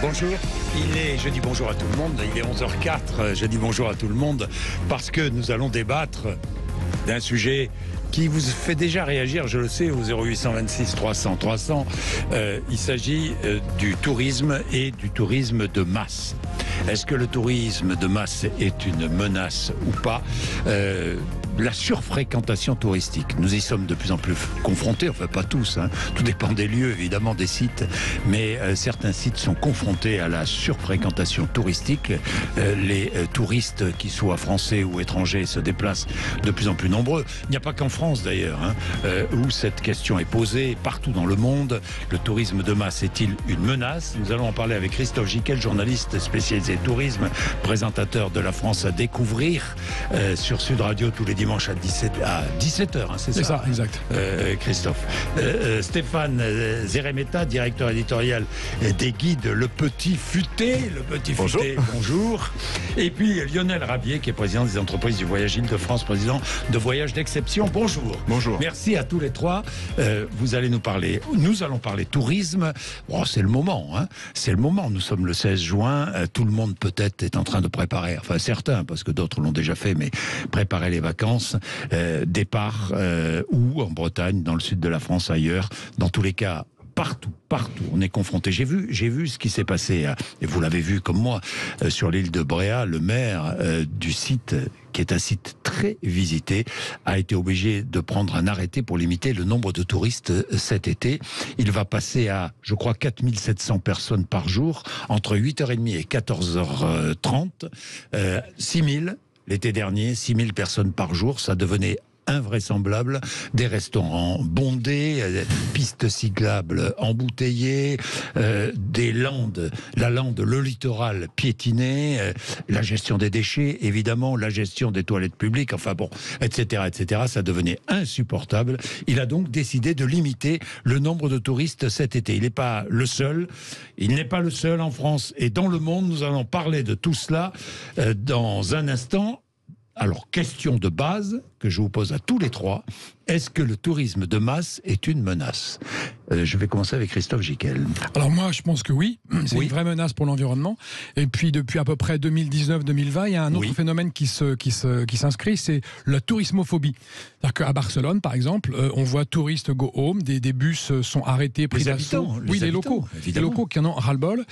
Bonjour, je dis bonjour à tout le monde, il est 11h04, je dis bonjour à tout le monde parce que nous allons débattre d'un sujet qui vous fait déjà réagir, je le sais, au 0826 300 300. Il s'agit du tourisme et du tourisme de masse. Est-ce que le tourisme de masse est une menace ou pas ? La surfréquentation touristique, nous y sommes de plus en plus confrontés, enfin pas tous, hein. Tout dépend des lieux, évidemment, des sites, mais certains sites sont confrontés à la surfréquentation touristique. Les touristes, qu'ils soient français ou étrangers, se déplacent de plus en plus nombreux. Il n'y a pas qu'en France d'ailleurs, hein, où cette question est posée, partout dans le monde. Le tourisme de masse est-il une menace ? Nous allons en parler avec Christophe Gicquel, journaliste spécialisé tourisme, présentateur de La France à découvrir sur Sud Radio tous les dimanches à 17h, hein, c'est ça ? C'est ça, exact. Christophe. Stéphane Zeremeta, directeur éditorial des guides Le Petit Futé. Le Petit Bonjour. Futé, bonjour. Et puis Lionel Rabier, qui est président des entreprises du Voyage Île-de-France, président de Voyage d'Exception. Bonjour. Bonjour. Merci à tous les trois. Nous allons parler tourisme. Bon, c'est le moment, hein. C'est le moment. Nous sommes le 16 juin. Tout le monde peut-être est en train de préparer, enfin certains, parce que d'autres l'ont déjà fait, mais préparer les vacances. Départ ou en Bretagne, dans le sud de la France, ailleurs. Dans tous les cas, partout, on est confronté. J'ai vu ce qui s'est passé, et vous l'avez vu comme moi, sur l'île de Bréa. Le maire du site, qui est un site très visité, a été obligé de prendre un arrêté pour limiter le nombre de touristes cet été. Il va passer à, je crois, 4700 personnes par jour, entre 8h30 et 14h30. 6000 l'été dernier, 6000 personnes par jour, ça devenait invraisemblable. Des restaurants bondés, pistes cyclables embouteillées, des landes, le littoral piétiné, la gestion des déchets, évidemment, la gestion des toilettes publiques, enfin bon, etc., ça devenait insupportable. Il a donc décidé de limiter le nombre de touristes cet été. Il n'est pas le seul en France et dans le monde. Nous allons parler de tout cela dans un instant. Alors, question de base que je vous pose à tous les trois. Est-ce que le tourisme de masse est une menace ? Je vais commencer avec Christophe Gicquel. Alors moi, je pense que oui. C'est une vraie menace pour l'environnement. Et puis, depuis à peu près 2019-2020, il y a un autre phénomène qui s'inscrit, c'est la tourismophobie. C'est-à-dire qu'à Barcelone, par exemple, on voit touristes go home, des bus sont arrêtés, pris d'assaut. Les locaux. Les locaux qui en ont ras-le-bol.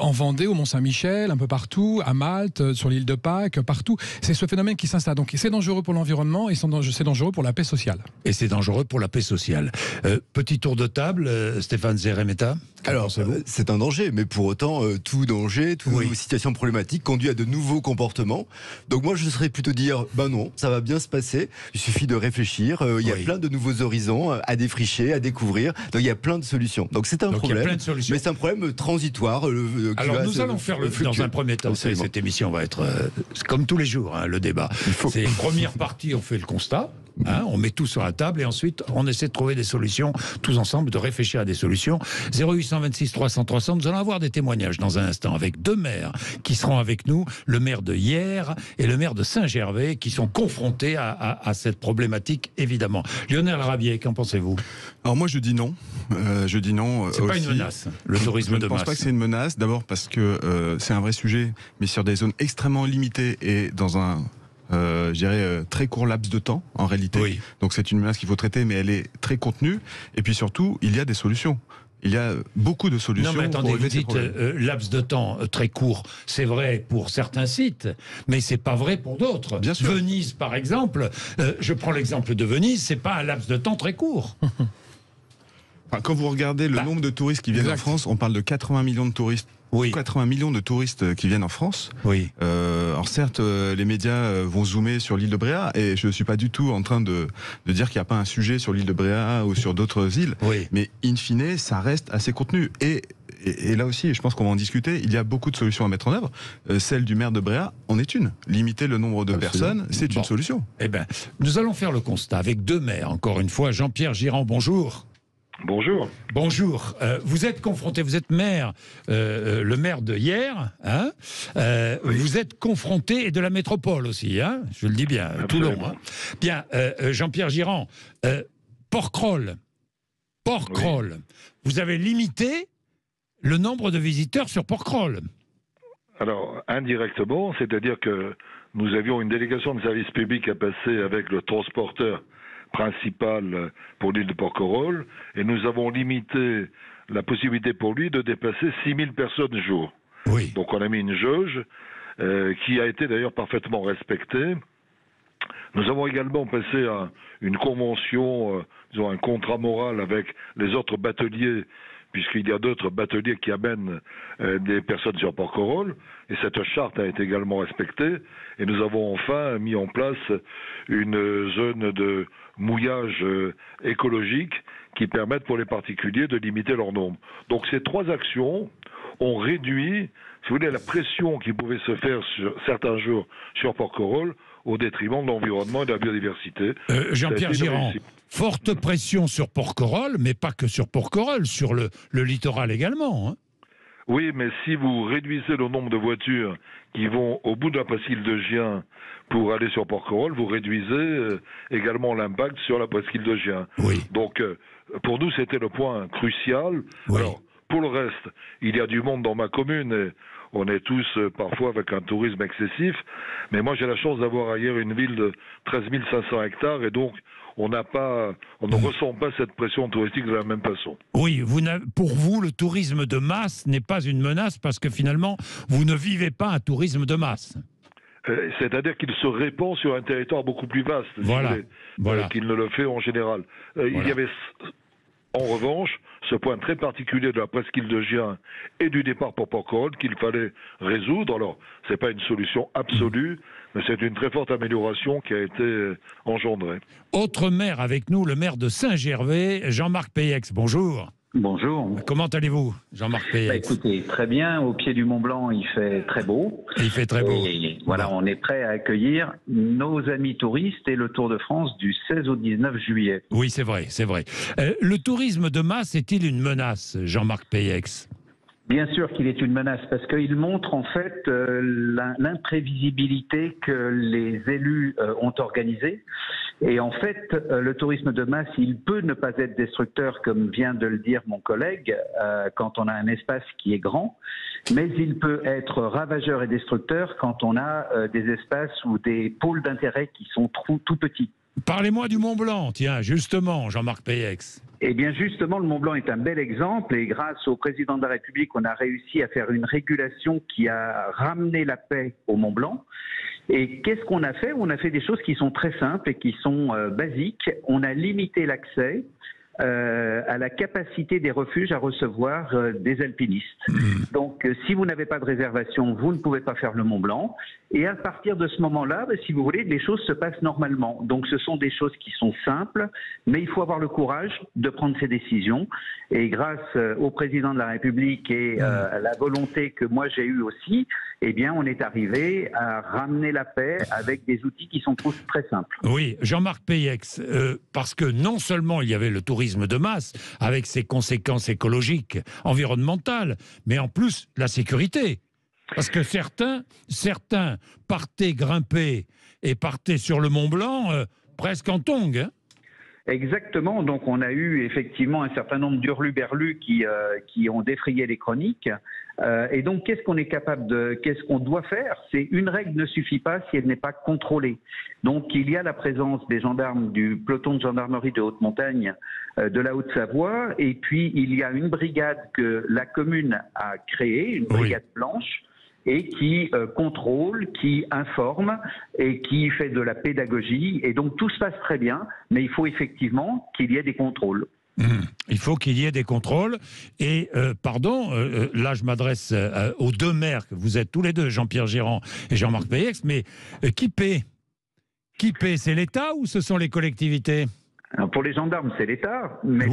En Vendée, au Mont-Saint-Michel, un peu partout, à Malte, sur l'île de Pâques, partout. C'est ce phénomène qui s'installe. Donc c'est dangereux pour l'environnement et c'est dangereux pour la paix sociale. Et c'est dangereux pour la paix sociale. Petit tour de table, Stéphane Zeremeta. Alors, c'est un danger, mais pour autant, tout danger, toute situation problématique conduit à de nouveaux comportements. Donc moi, je serais plutôt dire, non, ça va bien se passer. Il suffit de réfléchir. Il y a plein de nouveaux horizons à défricher, à découvrir. Donc il y a plein de solutions. Donc c'est un problème, mais c'est un problème transitoire. Alors nous allons faire dans un premier temps. Cette émission va être comme tous les jours, hein, le débat. C'est première partie, on fait le constat. On met tout sur la table et ensuite on essaie de trouver des solutions tous ensemble, de réfléchir à des solutions. 0826 300 300, nous allons avoir des témoignages dans un instant avec deux maires qui seront avec nous, le maire de Hyères et le maire de Saint-Gervais, qui sont confrontés à cette problématique évidemment. Lionel Rabier, qu'en pensez-vous ? Alors moi je dis non. C'est pas une menace, le tourisme de masse. Je ne pense pas que c'est une menace, d'abord parce que c'est un vrai sujet, mais sur des zones extrêmement limitées et dans un je dirais très court laps de temps en réalité. Donc c'est une menace qu'il faut traiter, mais elle est très contenue. Et puis surtout, il y a des solutions. Il y a beaucoup de solutions. Non mais attendez, vous dites laps de temps très court, c'est vrai pour certains sites, mais c'est pas vrai pour d'autres. Bien sûr. Venise par exemple, je prends l'exemple de Venise, c'est pas un laps de temps très court. Quand vous regardez le nombre de touristes qui viennent en France, on parle de 80 millions de touristes. 80 millions de touristes qui viennent en France. Alors certes, les médias vont zoomer sur l'île de Bréa, et je ne suis pas du tout en train de dire qu'il n'y a pas un sujet sur l'île de Bréa ou sur d'autres îles, mais in fine, ça reste assez contenu. Et là aussi, je pense qu'on va en discuter, il y a beaucoup de solutions à mettre en œuvre. Celle du maire de Bréa en est une. Limiter le nombre de personnes, c'est une solution. Eh ben, nous allons faire le constat avec deux maires, encore une fois. Jean-Pierre Girand, bonjour. Bonjour. Bonjour. Vous êtes confronté, vous êtes maire, le maire de Hyères, hein, vous êtes confronté, et de la métropole aussi, hein, je le dis bien, Toulon. Hein. Bien, Jean-Pierre Girand, Porquerolles, vous avez limité le nombre de visiteurs sur Porquerolles. Alors, indirectement, c'est-à-dire que nous avions une délégation de service public à passer avec le transporteur principal pour l'île de Porquerolles, et nous avons limité la possibilité pour lui de dépasser 6000 personnes jour. Oui. Donc on a mis une jauge qui a été d'ailleurs parfaitement respectée. Nous avons également passé une convention, disons un contrat moral avec les autres bateliers, puisqu'il y a d'autres bateliers qui amènent des personnes sur Porquerolles, et cette charte a été également respectée, et nous avons enfin mis en place une zone de mouillage écologique qui permettent pour les particuliers de limiter leur nombre. Donc ces 3 actions ont réduit, si vous voulez, la pression qui pouvait se faire sur certains jours sur Porquerolles au détriment de l'environnement et de la biodiversité. Jean-Pierre Girand, forte pression sur Porquerolles, mais pas que sur Porquerolles, sur le littoral également. Hein. Oui, mais si vous réduisez le nombre de voitures qui vont au bout de la presqu'île de Gien pour aller sur Porquerolles, vous réduisez également l'impact sur la presqu'île de Gien. Oui. Donc, pour nous, c'était le point crucial. Oui. Alors, pour le reste, il y a du monde dans ma commune et on est tous parfois avec un tourisme excessif. Mais moi, j'ai la chance d'avoir ailleurs une ville de 13 500 hectares et donc on ne ressent pas cette pression touristique de la même façon. Oui, pour vous, le tourisme de masse n'est pas une menace parce que finalement, vous ne vivez pas un tourisme de masse. C'est-à-dire qu'il se répand sur un territoire beaucoup plus vaste, qu'il ne le fait en général. Il y avait, en revanche, ce point très particulier de la presqu'île de Gien et du départ pour Porquerolles qu'il fallait résoudre. Alors, ce n'est pas une solution absolue, mais c'est une très forte amélioration qui a été engendrée. Autre maire avec nous, le maire de Saint-Gervais, Jean-Marc Peyex. Bonjour. Bonjour. Comment allez-vous, Jean-Marc Peyex? Écoutez, très bien. Au pied du Mont Blanc, il fait très beau. Il fait très beau. Et voilà, on est prêt à accueillir nos amis touristes et le Tour de France du 16 au 19 juillet. Oui, c'est vrai, c'est vrai. Le tourisme de masse est-il une menace, Jean-Marc Peyex? Bien sûr qu'il est une menace parce qu'il montre en fait l'imprévisibilité que les élus ont organisée. Et en fait, le tourisme de masse, il peut ne pas être destructeur, comme vient de le dire mon collègue, quand on a un espace qui est grand, mais il peut être ravageur et destructeur quand on a des espaces ou des pôles d'intérêt qui sont tout petits. Parlez-moi du Mont Blanc, tiens, justement, Jean-Marc Peyex. Eh bien, justement, le Mont Blanc est un bel exemple et grâce au président de la République, on a réussi à faire une régulation qui a ramené la paix au Mont Blanc. Et qu'est-ce qu'on a fait? On a fait des choses qui sont très simples et qui sont basiques. On a limité l'accès à la capacité des refuges à recevoir des alpinistes. Donc, si vous n'avez pas de réservation, vous ne pouvez pas faire le Mont Blanc. Et à partir de ce moment-là, si vous voulez, les choses se passent normalement. Donc, ce sont des choses qui sont simples, mais il faut avoir le courage de prendre ces décisions. Et grâce au président de la République et à la volonté que moi j'ai eue aussi, eh bien, on est arrivé à ramener la paix avec des outils qui sont tous très simples. Oui, Jean-Marc Peyex, parce que non seulement il y avait le tourisme de masse, avec ses conséquences écologiques, environnementales, mais en plus la sécurité. Parce que certains partaient grimper et partaient sur le Mont Blanc presque en tongs. Hein. Exactement. Donc, on a eu effectivement un certain nombre d'hurluberlus qui ont défrayé les chroniques. Et donc, qu'est-ce qu'on doit faire? C'est une règle ne suffit pas si elle n'est pas contrôlée. Donc, il y a la présence des gendarmes du peloton de gendarmerie de haute montagne de la Haute-Savoie, et puis il y a une brigade que la commune a créée, une brigade blanche, et qui contrôle, qui informe et qui fait de la pédagogie. Et donc tout se passe très bien, mais il faut effectivement qu'il y ait des contrôles. Il faut qu'il y ait des contrôles. Et là je m'adresse aux deux maires, que vous êtes tous les deux, Jean-Pierre Girand et Jean-Marc Peyex, mais qui paie? Qui paie? C'est l'État ou ce sont les collectivités? Alors pour les gendarmes, c'est l'État, mais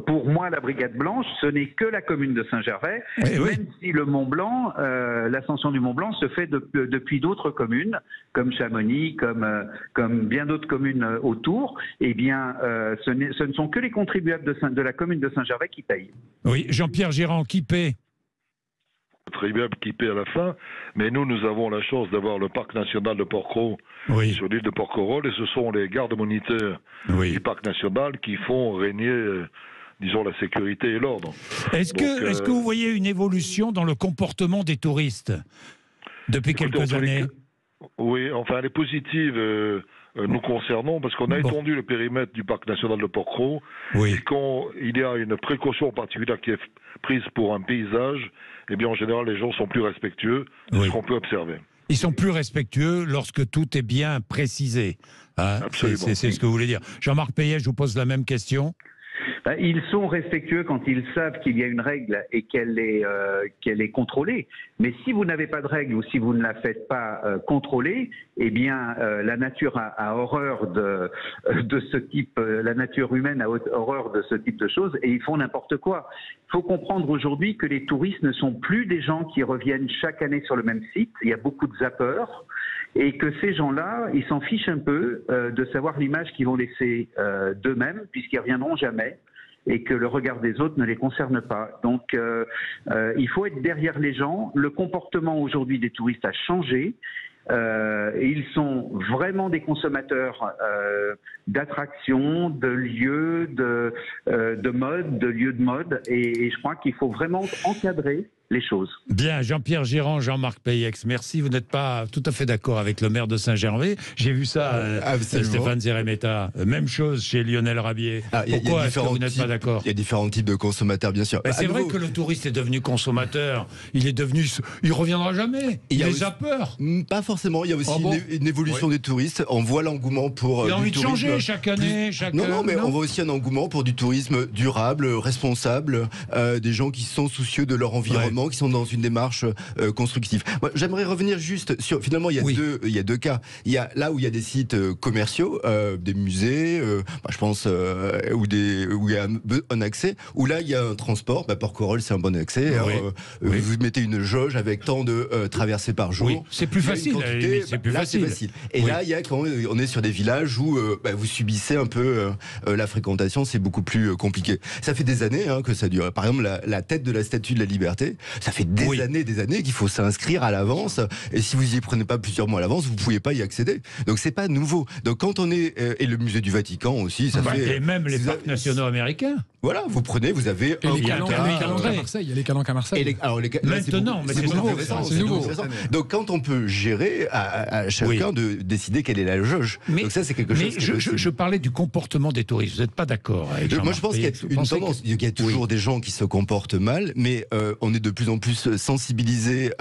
pour moi, la Brigade Blanche, ce n'est que la commune de Saint-Gervais, même si le Mont Blanc, l'ascension du Mont Blanc se fait depuis d'autres communes, comme Chamonix, comme bien d'autres communes autour, eh bien, ce ne sont que les contribuables de la commune de Saint-Gervais qui payent. Oui, Jean-Pierre Girand, qui paie? Contribuable qui paie à la fin, mais nous avons la chance d'avoir le parc national de Porquerolles sur l'île de Porquerolles, et ce sont les gardes moniteurs du parc national qui font régner disons, la sécurité et l'ordre. Est-ce que vous voyez une évolution dans le comportement des touristes depuis quelques années? Oui, enfin, elle est positive nous concernant, parce qu'on a étendu le périmètre du parc national de Porquerolles. Et quand il y a une précaution particulière qui est prise pour un paysage, eh bien, en général, les gens sont plus respectueux de ce qu'on peut observer. Ils sont plus respectueux lorsque tout est bien précisé. Hein, c'est ce que vous voulez dire. Jean-Marc Payet, je vous pose la même question. Ils sont respectueux quand ils savent qu'il y a une règle et qu'elle est contrôlée. Mais si vous n'avez pas de règle ou si vous ne la faites pas contrôler, eh bien, la nature a horreur de ce type, la nature humaine a horreur de ce type de choses et ils font n'importe quoi. Il faut comprendre aujourd'hui que les touristes ne sont plus des gens qui reviennent chaque année sur le même site. Il y a beaucoup de zappeurs. Et que ces gens-là, ils s'en fichent un peu de savoir l'image qu'ils vont laisser d'eux-mêmes, puisqu'ils ne reviendront jamais, et que le regard des autres ne les concerne pas. Donc, il faut être derrière les gens. Le comportement aujourd'hui des touristes a changé. Et ils sont vraiment des consommateurs d'attractions, de lieux, de mode, de lieux de mode. Et je crois qu'il faut vraiment encadrer les choses. Bien, Jean-Pierre Girand, Jean-Marc Payex, merci. Vous n'êtes pas tout à fait d'accord avec le maire de Saint-Gervais. J'ai vu ça, Stéphane Zeremeta. Même chose chez Lionel Rabier. Pourquoi est-ce que vous n'êtes pas d'accord? Il y a différents types de consommateurs, bien sûr. C'est vrai que le touriste est devenu consommateur. Il reviendra jamais. Il a peur. Pas forcément. Il y a aussi une évolution des touristes. On voit l'engouement pour il a envie de changer chaque année. Non, mais on voit aussi un engouement pour du tourisme durable, responsable, des gens qui sont soucieux de leur environnement, qui sont dans une démarche constructive. Moi, j'aimerais revenir juste sur, finalement, il y a deux cas. Il y a là où il y a des sites commerciaux, des musées, je pense, où il y a un accès, où là il y a un transport. Porquerolles, c'est un bon accès. Vous mettez une jauge avec tant de traversées par jour. Oui, c'est plus facile. C'est plus facile. Et là, il y a quand on est sur des villages où vous subissez un peu la fréquentation, c'est beaucoup plus compliqué. Ça fait des années que ça dure. Par exemple, la tête de la Statue de la Liberté, ça fait des années qu'il faut s'inscrire à l'avance. Et si vous y prenez pas plusieurs mois à l'avance, vous ne pouvez pas y accéder. Donc c'est pas nouveau. Donc quand on est et le musée du Vatican aussi, ça fait. Et même les parcs nationaux américains. Voilà, vous avez un calanques à Marseille. Il y a les calanques à Marseille. Maintenant, mais c'est nouveau. Donc quand on peut gérer à chacun de décider quelle est la jauge. Donc ça c'est quelque chose. Je parlais du comportement des touristes. Vous n'êtes pas d'accord avec Moi je pense qu'il y a une tendance. Il y a toujours des gens qui se comportent mal, mais on est de plus en plus sensibilisés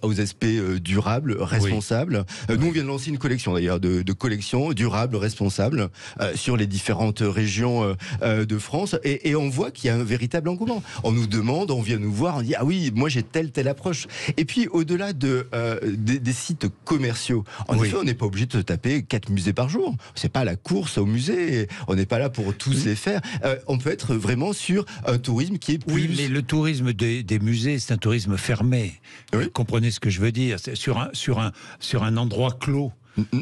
aux aspects durables, responsables. Nous on vient de lancer une collection d'ailleurs de collections durables, responsables sur les différentes régions de France et on voit qu'il y a un véritable engouement. On nous demande, on vient nous voir, on dit ah oui, moi j'ai telle approche. Et puis au-delà des sites commerciaux, en effet, on n'est pas obligé de taper 4 musées par jour. C'est pas la course au musée. On n'est pas là pour tous les faire. On peut être vraiment sur un tourisme qui est plus. Oui, mais le tourisme des musées, c'est un tourisme fermé. Vous comprenez ce que je veux dire? C'est sur un endroit clos.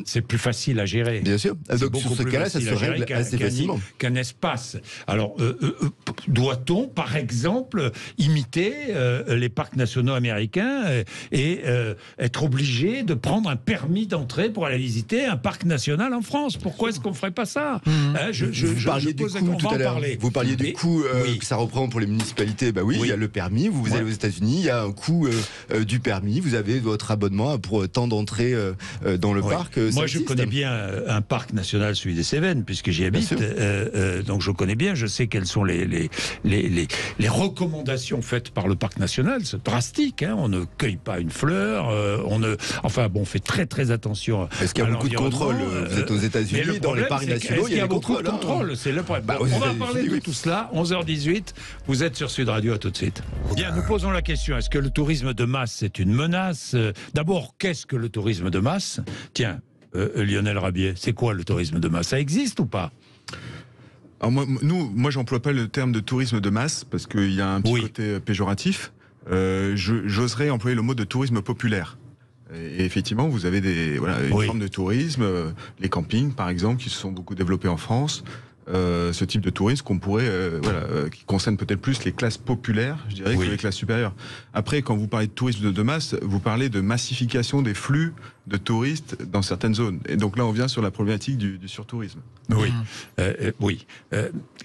C'est plus facile à gérer. Bien sûr. Donc sur ce cas-là, ça se règle assez facilement. Qu'un espace. Alors, doit-on, par exemple, imiter les parcs nationaux américains et être obligé de prendre un permis d'entrée pour aller visiter un parc national en France? Pourquoi est-ce qu'on ne ferait pas ça? Vous parliez du coût tout à l'heure. Vous parliez du coût que ça reprend pour les municipalités. Il y a le permis. Vous allez aux États-Unis, il y a un coût du permis. Vous avez votre abonnement pour temps d'entrée dans le parc. Moi, je connais bien un parc national, celui des Cévennes, puisque j'y habite. Donc, je connais bien. Je sais quelles sont les recommandations faites par le parc national. C'est drastique. On ne cueille pas une fleur. On fait très très attention. Est-ce qu'il y a beaucoup de contrôle? Vous êtes aux États-Unis, dans les parcs nationaux, il y a beaucoup de contrôle. C'est le problème. On va parler de tout cela. 11h18. Vous êtes sur Sud Radio. À tout de suite. Bien, nous posons la question. Est-ce que le tourisme de masse c'est une menace? D'abord, qu'est-ce que le tourisme de masse? Tiens. Lionel Rabier, c'est quoi le tourisme de masse? Ça existe ou pas? Alors moi j'emploie pas le terme de tourisme de masse parce qu'il y a un petit côté péjoratif. J'oserais employer le mot de tourisme populaire. Et effectivement, vous avez une forme de tourisme, les campings par exemple, qui se sont beaucoup développés en France. ce type de tourisme qu'on pourrait, qui concerne peut-être plus les classes populaires, je dirais, que les classes supérieures. Après, quand vous parlez de tourisme de masse, vous parlez de massification des flux de touristes dans certaines zones. Et donc là, on vient sur la problématique du surtourisme. Oui.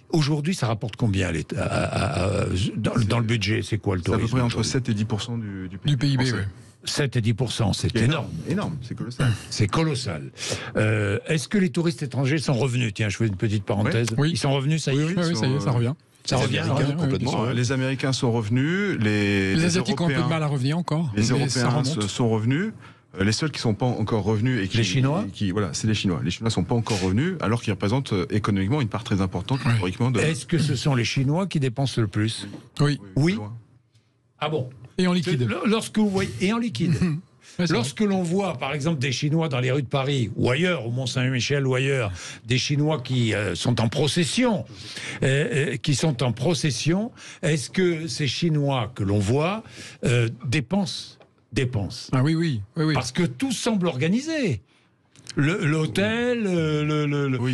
Aujourd'hui, ça rapporte combien dans le budget? C'est quoi le tourisme? C'est à peu près entre 7 et 10% du PIB. 7 et 10%, c'est énorme. Énorme, c'est colossal. C'est colossal. Est-ce que les touristes étrangers sont revenus? Tiens, je fais une petite parenthèse. Oui. Ils sont revenus, ça y est? Oui, ça y est, ça revient. Ça revient complètement. Les Américains sont revenus, les Asiatiques ont un peu de mal à revenir encore. Les Européens sont revenus. Les seuls qui ne sont pas encore revenus et qui, les Chinois, c'est les Chinois. Les Chinois ne sont pas encore revenus, alors qu'ils représentent économiquement une part très importante historiquement. Est-ce que ce sont les Chinois qui dépensent le plus? Oui. Ah bon? Et en liquide. Lorsque vous voyez, et en liquide. Lorsque l'on voit, par exemple, des Chinois dans les rues de Paris, ou ailleurs, au Mont-Saint-Michel, ou ailleurs, des Chinois qui sont en procession, est-ce que ces Chinois que l'on voit dépensent? Ah oui. Parce que tout semble organisé. L'hôtel,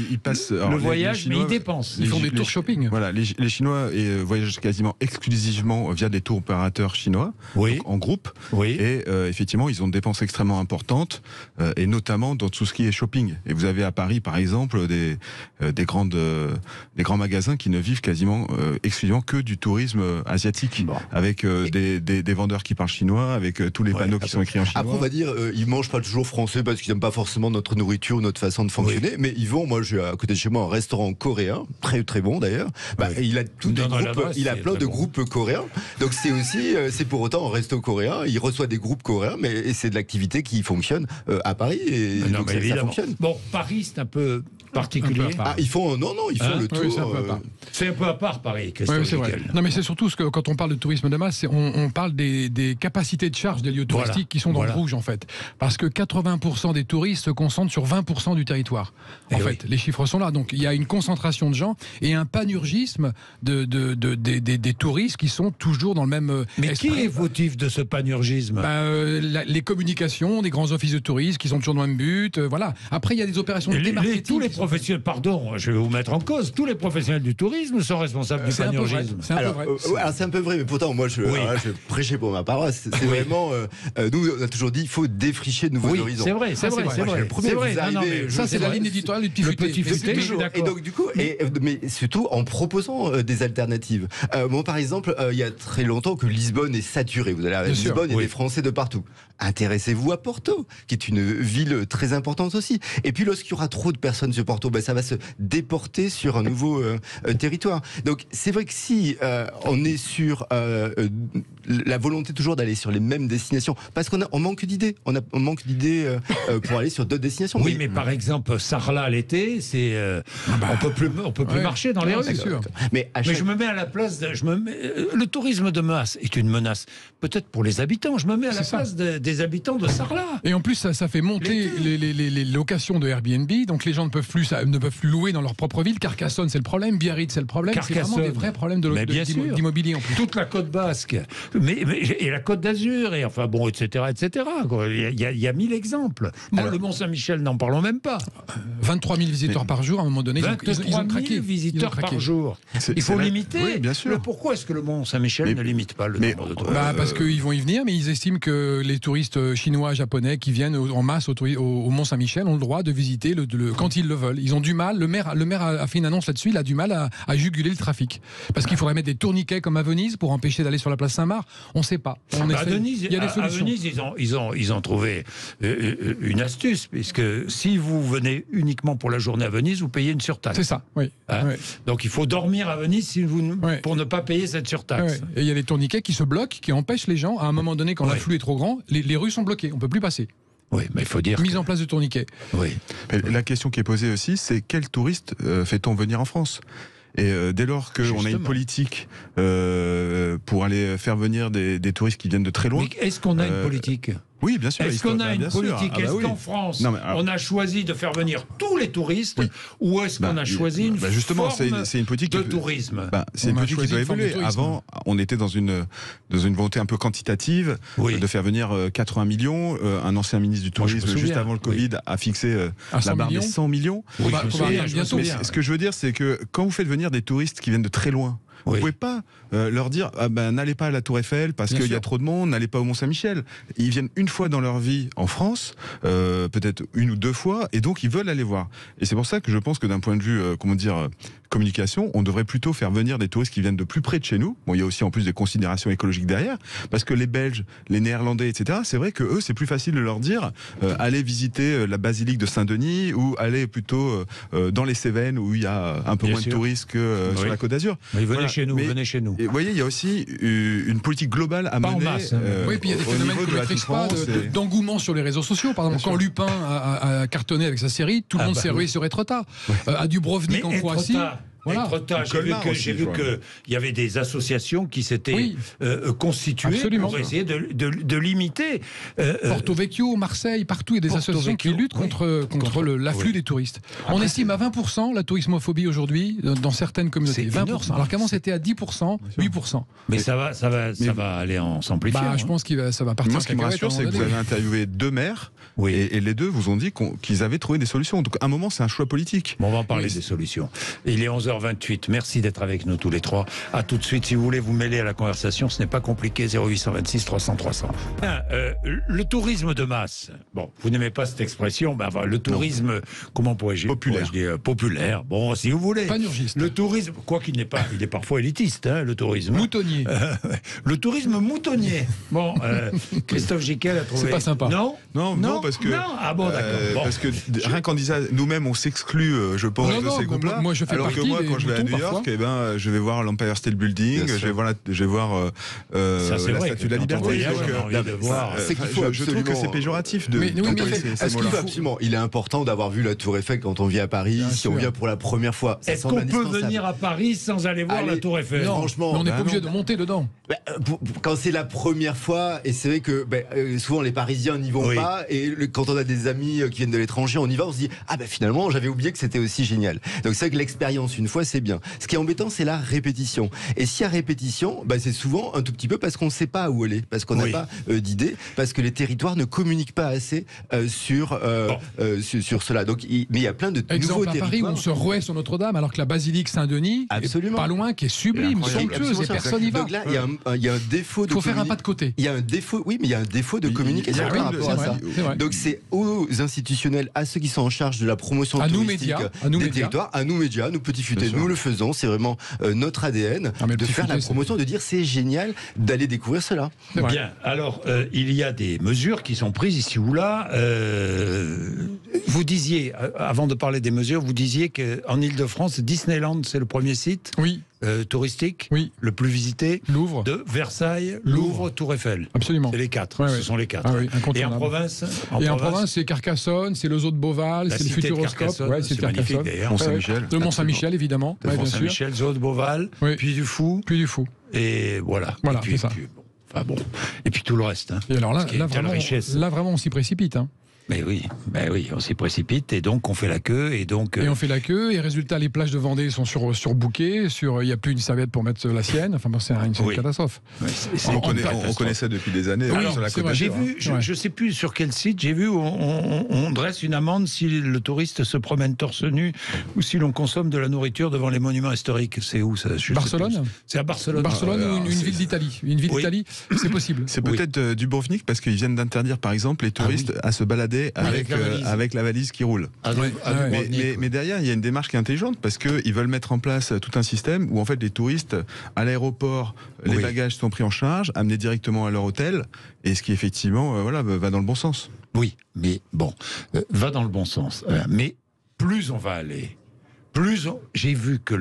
ils passent, le voyage, mais ils dépensent. Ils font des tours shopping. Voilà, les Chinois voyagent quasiment exclusivement via des tours opérateurs chinois, donc en groupe. Et effectivement, ils ont des dépenses extrêmement importantes, et notamment dans tout ce qui est shopping. Et vous avez à Paris, par exemple, des grands magasins qui ne vivent quasiment exclusivement que du tourisme asiatique, avec des vendeurs qui parlent chinois, avec tous les panneaux qui sont écrits en chinois. Après, on va dire, ils mangent pas toujours français parce qu'ils n'aiment pas forcément notre nourriture, notre façon de fonctionner, mais ils vont, moi j'ai à côté de chez moi un restaurant coréen, très très bon d'ailleurs, il a il a plein de groupes coréens, donc c'est aussi, c'est pour autant un resto coréen, il reçoit des groupes coréens, mais c'est de l'activité qui fonctionne à Paris, et donc ça fonctionne. Bon, Paris c'est un peu particulier. Ils font le tour. C'est un peu à part Paris, Christophe. C'est vrai. Non mais c'est surtout que quand on parle de tourisme de masse, on parle des capacités de charge des lieux touristiques qui sont dans le rouge en fait, parce que 80% des touristes se concentrent sur 20% du territoire. En fait, les chiffres sont là. Donc il y a une concentration de gens et un panurgisme des touristes qui sont toujours dans le même. Mais qui est fautif de ce panurgisme? Les communications, des grands offices de tourisme qui sont toujours dans le même but. Voilà. Après, il y a des opérations de démarketing. Tous les professionnels, pardon, je vais vous mettre en cause. Tous les professionnels du tourisme sont responsables du panurgisme. C'est un peu vrai. C'est un peu vrai, mais pourtant moi je prêchais pour ma paroisse. C'est vraiment. Nous on a toujours dit il faut défricher de nouveaux horizons. C'est vrai. Ça, c'est la ligne éditoriale du Petit Futé. Et donc, du coup, mais surtout en proposant des alternatives. Par exemple, il y a très longtemps que Lisbonne est saturée. Vous allez à Lisbonne, il y a des Français de partout. Intéressez-vous à Porto, qui est une ville très importante aussi. Et puis, lorsqu'il y aura trop de personnes sur Porto, ça va se déporter sur un nouveau territoire. Donc, c'est vrai que si on est sur la volonté toujours d'aller sur les mêmes destinations, parce qu'on manque d'idées. On manque d'idées pour aller sur d'autres destinations. Oui, mais par exemple, Sarlat l'été, c'est on peut plus marcher dans les rues. C'est sûr. Mais je me mets à la place. Le tourisme de masse est une menace, peut-être pour les habitants. Je me mets à la place des habitants de Sarlat. Et en plus, ça fait monter les locations de Airbnb. Donc les gens ne peuvent plus louer dans leur propre ville. Carcassonne, c'est le problème. Biarritz, c'est le problème. C'est vraiment des vrais problèmes d'immobilier en plus. Toute la côte basque, et la côte d'Azur, et enfin bon, etc. Il y a 1000 exemples. Le Mont-Saint-Michel, n'en parlons même pas. 23 000 visiteurs par jour, à un moment donné, ils ont craqué. Visiteurs par jour. Il faut limiter. Oui, bien sûr. Pourquoi est-ce que le Mont-Saint-Michel ne limite pas le nombre de touristes? Parce qu'ils vont y venir, mais ils estiment que les touristes chinois, japonais qui viennent en masse au Mont-Saint-Michel ont le droit de visiter quand ils le veulent. Ils ont du mal. Le maire a fait une annonce là-dessus. Il a du mal à juguler le trafic. Parce qu'il faudrait mettre des tourniquets comme à Venise pour empêcher d'aller sur la place Saint-Marc. On ne sait pas. À Venise, ils ont trouvé une astuce, puisque si vous venez uniquement pour la journée à Venise, vous payez une surtaxe. C'est ça, oui. Donc il faut dormir à Venise pour ne pas payer cette surtaxe. Et il y a des tourniquets qui se bloquent, qui empêchent les gens, à un moment donné, quand l'afflux est trop grand, les rues sont bloquées, on ne peut plus passer. Oui, mais il faut dire. Mise en place de tourniquets. Oui. La question qui est posée aussi, c'est quel touriste fait-on venir en France ? Et dès lors qu'on a une politique pour aller faire venir des touristes qui viennent de très loin... Mais est-ce qu'on a une politique ? Oui, bien sûr. Est-ce qu'on a une politique? Est-ce qu'en France, on a choisi de faire venir tous les touristes, ou est-ce qu'on a choisi une justement, forme c'est une politique de tourisme? C'est une politique qui doit évoluer. Avant, on était dans une volonté un peu quantitative de faire venir 80 millions. Un ancien ministre du tourisme, juste avant le Covid, a fixé la barre des 100 millions. Ce que je veux dire, c'est que quand vous faites venir des touristes qui viennent de très loin, vous ne pouvez pas leur dire n'allez pas à la Tour Eiffel parce qu'il y a trop de monde, n'allez pas au Mont-Saint-Michel. Ils viennent une fois dans leur vie en France, peut-être une ou deux fois, et donc ils veulent aller voir. Et c'est pour ça que je pense que d'un point de vue, communication, on devrait plutôt faire venir des touristes qui viennent de plus près de chez nous. Bon, il y a aussi en plus des considérations écologiques derrière, parce que les Belges, les Néerlandais, etc., c'est vrai que eux, c'est plus facile de leur dire allez visiter la basilique de Saint-Denis ou allez plutôt dans les Cévennes où il y a un peu moins de touristes que sur la Côte d'Azur. Mais venez chez nous, venez chez nous. Et vous voyez, il y a aussi une politique globale à mener. Oui, puis il y a des phénomènes qu'on ne maîtrise pas, d'engouement sur les réseaux sociaux. Par exemple, quand Lupin a cartonné avec sa série, tout le monde s'est rué sur Etretat. À Dubrovnik en Croatie. Voilà. J'ai vu qu'il y avait des associations qui s'étaient constituées pour essayer de limiter. Porto Vecchio, Marseille, partout, il y a des associations qui luttent contre l'afflux des touristes. On estime à 20% la tourismophobie aujourd'hui dans certaines communautés. 20%. Alors qu'avant c'était à 10%, 8%. Mais ça va aller en s'amplifiant. Je pense que ça va partir. Moi, ce qui me rassure, c'est que vous avez interviewé 2 maires et les 2 vous ont dit qu'ils avaient trouvé des solutions. Donc à un moment, c'est un choix politique. On va en parler des solutions. Il est 11h28. Merci d'être avec nous tous les 3. À tout de suite. Si vous voulez vous mêler à la conversation, ce n'est pas compliqué. 0826 300 300. Le tourisme de masse. Bon, vous n'aimez pas cette expression, mais enfin, le tourisme, comment pourrais-je dire populaire. Bon, si vous voulez. Panurgiste. Le tourisme, quoi qu'il n'est pas, il est parfois élitiste, le tourisme. Moutonnier. Le tourisme moutonnier. Bon, Christophe Gicquel a trouvé. C'est pas sympa. Non, parce que. Non, ah bon, d'accord. Parce que rien qu'en disant nous-mêmes, on s'exclue, je pense, de ces groupes-là. Moi, je fais alors que moi, quand je vais à New York, je vais voir l'Empire State Building, je vais voir la Statue de la Liberté. Je trouve que c'est péjoratif de. Absolument. Il est important d'avoir vu la Tour Eiffel quand on vient à Paris. Si on vient pour la première fois, est-ce qu'on peut venir à Paris sans aller voir la Tour Eiffel? Franchement, on n'est pas obligé de monter dedans. Quand c'est la première fois, et c'est vrai que souvent les Parisiens n'y vont pas, et quand on a des amis qui viennent de l'étranger, on y va, on se dit finalement j'avais oublié que c'était aussi génial. Donc c'est vrai que l'expérience une fois c'est bien. Ce qui est embêtant, c'est la répétition. Et s'il y a répétition, c'est souvent un tout petit peu parce qu'on ne sait pas où aller, parce qu'on n'a pas d'idée, parce que les territoires ne communiquent pas assez sur cela. Donc, mais il y a plein de nouveaux territoires. À Paris, où on se rouait sur Notre-Dame, alors que la basilique Saint-Denis est pas loin, qui est sublime, somptueuse, et personne n'y va. Donc là, il y a un défaut de. Il faut faire un pas de côté. Il y a un défaut, mais il y a un défaut de communication par rapport à ça. Donc c'est aux institutionnels, à ceux qui sont en charge de la promotion touristique des territoires, à nous médias, nous petits futés, nous le faisons. C'est vraiment notre ADN de faire la promotion, de dire c'est génial d'aller découvrir cela. Bien, alors il y a des mesures qui sont prises ici ou là. Vous disiez, avant de parler des mesures, vous disiez qu'en Ile-de-France, Disneyland, c'est le premier site touristique, le plus visité. Louvre. De Versailles, Louvre, Tour Eiffel. Absolument. C'est les 4. Ce sont les 4. Et en province En province, c'est Carcassonne, c'est le Zoo de Beauval, c'est le Futuroscope. C'est magnifique d'ailleurs. Mont-Saint-Michel. Le Mont-Saint-Michel, évidemment. Le Mont-Saint-Michel, Zoo de Beauval, puis du Fou. Et voilà. Voilà, c'est ça. Et puis tout le reste. Et alors là vraiment, on s'y précipite. Mais oui, on s'y précipite et donc on fait la queue et on fait la queue et résultat les plages de Vendée sont surbookées, il n'y a plus une serviette pour mettre la sienne. Enfin c'est une catastrophe. On connaît ça depuis des années. Alors, j'ai vu, je sais plus sur quel site, j'ai vu où on dresse une amende si le touriste se promène torse nu ou si l'on consomme de la nourriture devant les monuments historiques. C'est où ça? Barcelone. C'est à Barcelone. Ou une ville d'Italie. Une ville d'Italie, c'est possible. C'est peut-être Dubrovnik parce qu'ils viennent d'interdire par exemple les touristes à se balader avec la valise qui roule. Mais derrière, il y a une démarche qui est intelligente parce qu'ils veulent mettre en place tout un système où en fait les touristes à l'aéroport, les bagages sont pris en charge, amenés directement à leur hôtel, et ce qui effectivement va dans le bon sens. Oui, mais va dans le bon sens. Mais plus on va aller, j'ai vu que